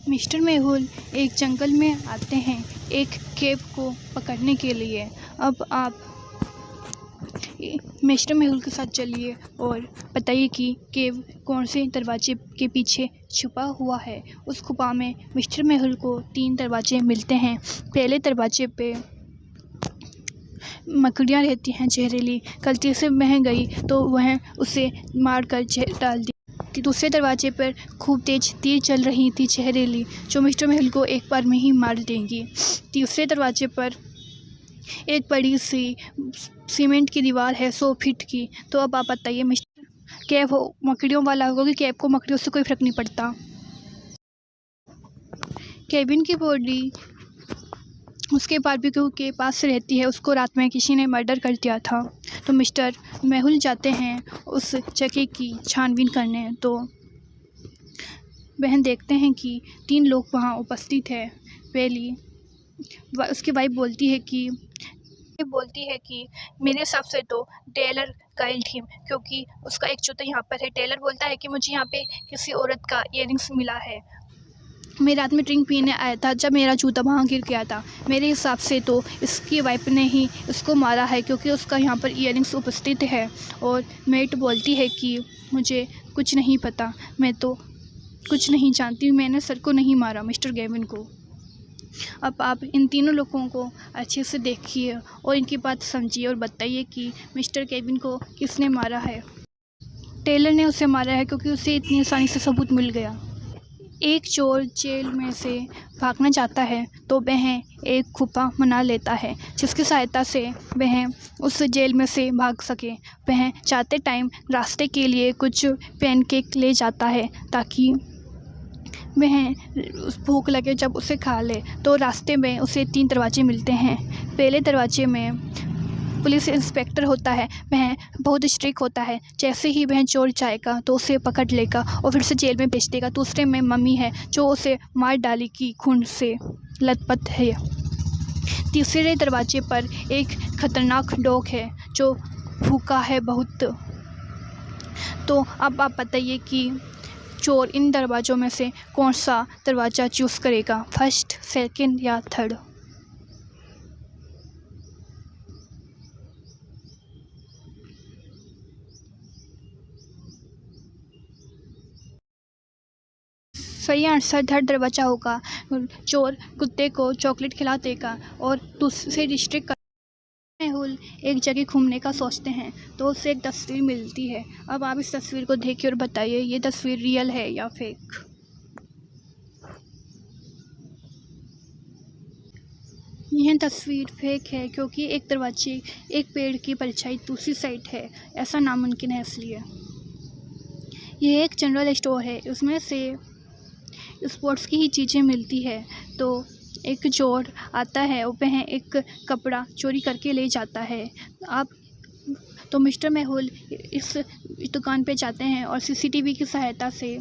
Mister Mehul एक जंगल में आते हैं एक केव को पकड़ने के लिए। अब आप मिस्टर मेहुल के साथ चलिए और बताइए कि केव कौन से दरवाजे के पीछे छुपा हुआ है। उस गुफा में मिस्टर मेहुल को 3 दरवाजे मिलते हैं। पहले दरवाजे पे मकड़ियाँ रहती हैं जहरीली, गलती से बह गई तो वह उसे मार कर डाल दी। दूसरे दरवाजे पर खूब तेज तीर चल रही थी जहरीली, जो मिस्टर मेहुल को एक बार में ही मार देंगी। तीसरे दरवाजे पर एक बड़ी सी सीमेंट की दीवार है 100 फीट की। तो अब आप बताइए मिस्टर कैब हो मकड़ियों वाला होगा कि कैब को मकड़ियों से कोई फर्क नहीं पड़ता। केविन की बॉडी उसके बारबेक्यू के पास रहती है। उसको रात में किसी ने मर्डर कर दिया था। तो मिस्टर मेहुल जाते हैं उस जगह की छानबीन करने। तो वह देखते हैं कि 3 लोग वहाँ उपस्थित है। पहली उसकी वाइफ बोलती है कि मेरे हिसाब से तो टेलर काइल्ड हिम, क्योंकि उसका एक जूता यहाँ पर है। टेलर बोलता है कि मुझे यहाँ पे किसी औरत का इयररिंग्स मिला है। मैं रात में ड्रिंक पीने आया था जब मेरा जूता वहाँ गिर गया था। मेरे हिसाब से तो इसकी वाइफ ने ही इसको मारा है, क्योंकि उसका यहाँ पर इयररिंग्स उपस्थित है। और मेट बोलती है कि मुझे कुछ नहीं पता, मैं तो कुछ नहीं जानती, मैंने सर को नहीं मारा, मिस्टर गेविन को। अब आप इन तीनों लोगों को अच्छे से देखिए और इनकी बात समझिए और बताइए कि मिस्टर केविन को किसने मारा है। टेलर ने उसे मारा है, क्योंकि उसे इतनी आसानी से सबूत मिल गया। एक चोर जेल में से भागना चाहता है तो वह एक खुफा बना लेता है, जिसकी सहायता से वह उस जेल में से भाग सके। वह जाते टाइम रास्ते के लिए कुछ पैनकेक ले जाता है, ताकि वह भूख लगे जब उसे खा ले। तो रास्ते में उसे 3 दरवाजे मिलते हैं। पहले दरवाजे में पुलिस इंस्पेक्टर होता है। वह बहुत स्ट्रिक्ट होता है। जैसे ही वह चोर जाएगा तो उसे पकड़ लेगा और फिर से जेल में भेज देगा। दूसरे में मम्मी है, जो उसे मार डाली की खून से लथपथ है। तीसरे दरवाजे पर एक खतरनाक डॉग है जो भूखा है बहुत। तो अब आप बताइए कि चोर इन दरवाज़ों में से कौन सा दरवाज़ा चूज़ करेगा, फर्स्ट, सेकंड या थर्ड। सही आंसर थर्ड दरवाज़ा होगा। चोर कुत्ते को चॉकलेट खिला देगा और दूसरे डिस्ट्रिक्ट मेहुल एक जगह घूमने का सोचते हैं तो उससे एक तस्वीर मिलती है। अब आप इस तस्वीर को देखिए और बताइए ये तस्वीर रियल है या फेक। यह तस्वीर फेक है, क्योंकि एक पेड़ की परछाई दूसरी साइड है। ऐसा नामुमकिन है इसलिए। यह एक जनरल स्टोर है, उसमें से स्पोर्ट्स की ही चीज़ें मिलती है। तो एक चोर आता है और वह एक कपड़ा चोरी करके ले जाता है। आप तो मिस्टर मेहुल इस दुकान पे जाते हैं और सीसीटीवी की सहायता से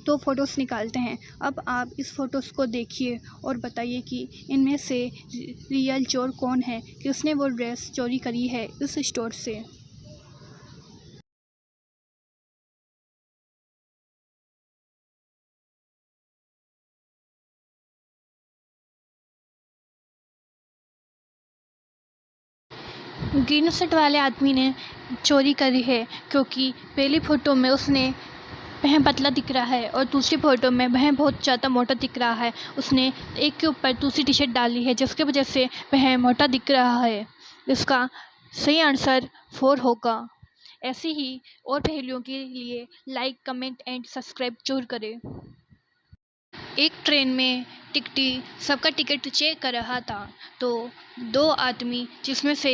2 फ़ोटोज़ निकालते हैं। अब आप इस फ़ोटोज़ को देखिए और बताइए कि इनमें से रियल चोर कौन है, कि उसने वो ड्रेस चोरी करी है इस स्टोर से। ग्रीन शर्ट वाले आदमी ने चोरी करी है, क्योंकि पहली फ़ोटो में वह पतला दिख रहा है और दूसरी फ़ोटो में वह बहुत ज़्यादा मोटा दिख रहा है। उसने एक के ऊपर दूसरी टी-शर्ट डाली है, जिसकी वजह से वह मोटा दिख रहा है। इसका सही आंसर 4 होगा। ऐसे ही और पहेलियों के लिए लाइक, कमेंट एंड सब्सक्राइब ज़रूर करें। एक ट्रेन में टिकटी सबका टिकट चेक कर रहा था। तो 2 आदमी, जिसमें से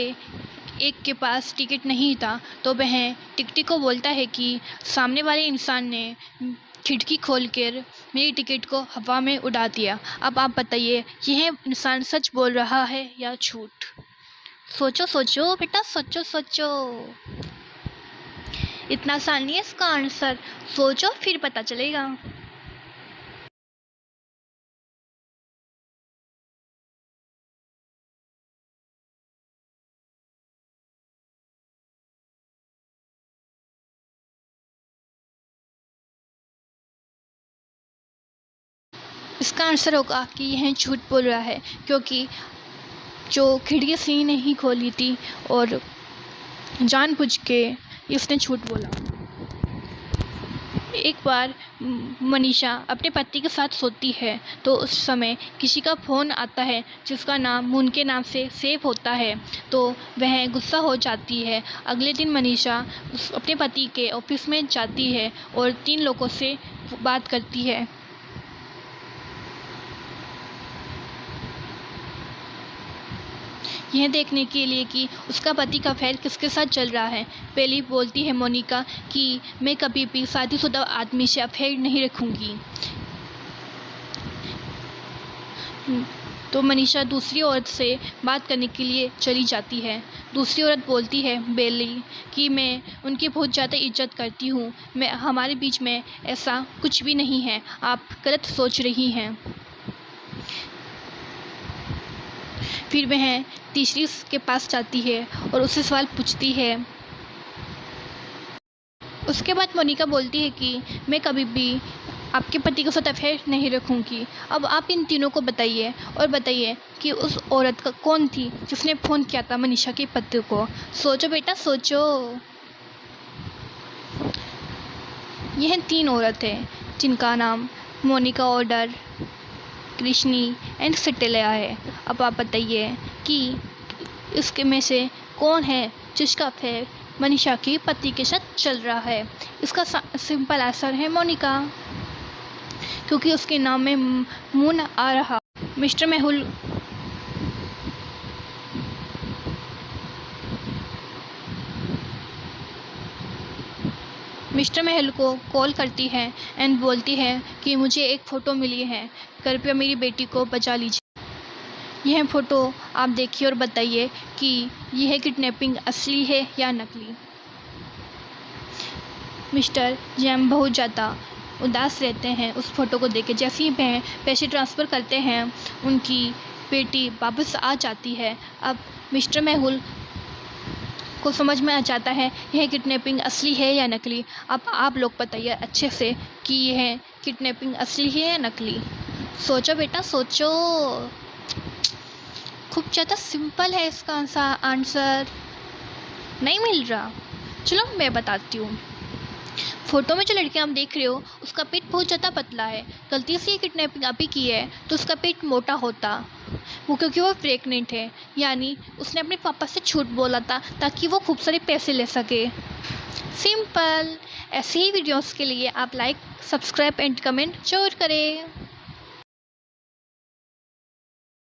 एक के पास टिकट नहीं था, तो वह टिकटी को बोलता है कि सामने वाले इंसान ने खिड़की खोलकर मेरी टिकट को हवा में उड़ा दिया। अब आप बताइए यह इंसान सच बोल रहा है या झूठ। सोचो सोचो बेटा, सोचो सोचो। इतना आसान नहीं है इसका आंसर, सोचो फिर पता चलेगा। इसका आंसर होगा कि यह झूठ बोल रहा है, क्योंकि जो खिड़की सी नहीं खोली थी और जानबूझ के इसने झूठ बोला। एक बार मनीषा अपने पति के साथ सोती है तो उस समय किसी का फ़ोन आता है जिसका नाम उनके नाम से सेव होता है, तो वह गुस्सा हो जाती है। अगले दिन मनीषा अपने पति के ऑफिस में जाती है और 3 लोगों से बात करती है। यह देखने के लिए कि उसका पति का अफेयर किसके साथ चल रहा है। पहली बोलती है मोनिका कि मैं कभी भी शादीशुदा आदमी से अफेयर नहीं रखूँगी। तो मनीषा दूसरी औरत से बात करने के लिए चली जाती है। दूसरी औरत बोलती है बेली कि मैं उनकी बहुत ज़्यादा इज्जत करती हूँ, हमारे बीच में ऐसा कुछ भी नहीं है, आप गलत सोच रही हैं। फिर वह तीसरी के पास जाती है और उससे सवाल पूछती है। उसके बाद मोनिका बोलती है कि मैं कभी भी आपके पति के साथ अफेयर नहीं रखूँगी। अब आप इन तीनों को बताइए और बताइए कि उस औरत का कौन थी जिसने फ़ोन किया था मनीषा के पति को। सोचो बेटा सोचो। यह 3 औरतें जिनका नाम मोनिका ऑर्डर, कृष्णी एंड सिटेलिया है। अब आप बताइए कि इसके में से कौन है जिसका अफेयर मनीषा के पति के साथ चल रहा है। इसका सिंपल आंसर है मोनिका, क्योंकि उसके नाम में मून आ रहा। मिस्टर मेहुल को कॉल करती है एंड बोलती है कि मुझे एक फ़ोटो मिली है, कृपया मेरी बेटी को बचा लीजिए। यह फ़ोटो आप देखिए और बताइए कि यह किडनैपिंग असली है या नकली। मिस्टर जैम बहुत ज़्यादा उदास रहते हैं उस फ़ोटो को देख के। जैसे ही वह पैसे ट्रांसफ़र करते हैं उनकी बेटी वापस आ जाती है। अब मिस्टर मेहुल को समझ में आ जाता है यह किडनैपिंग असली है या नकली। अब आप लोग बताइए अच्छे से कि यह किडनैपिंग असली है या नकली। सोचो बेटा सोचो। खूब ज़्यादा सिंपल है इसका आंसर। नहीं मिल रहा? चलो मैं बताती हूँ। फ़ोटो में जो लड़की आप देख रहे हो उसका पेट बहुत ज़्यादा पतला है। गलती से ये किडनैपिंग अभी की है तो उसका पेट मोटा होता, वो क्योंकि वो प्रेग्नेंट है, यानी उसने अपने पापा से झूठ बोला था ताकि वो खूब सारे पैसे ले सके। सिंपल। ऐसे ही वीडियोस के लिए आप लाइक, सब्सक्राइब एंड कमेंट जरूर करें।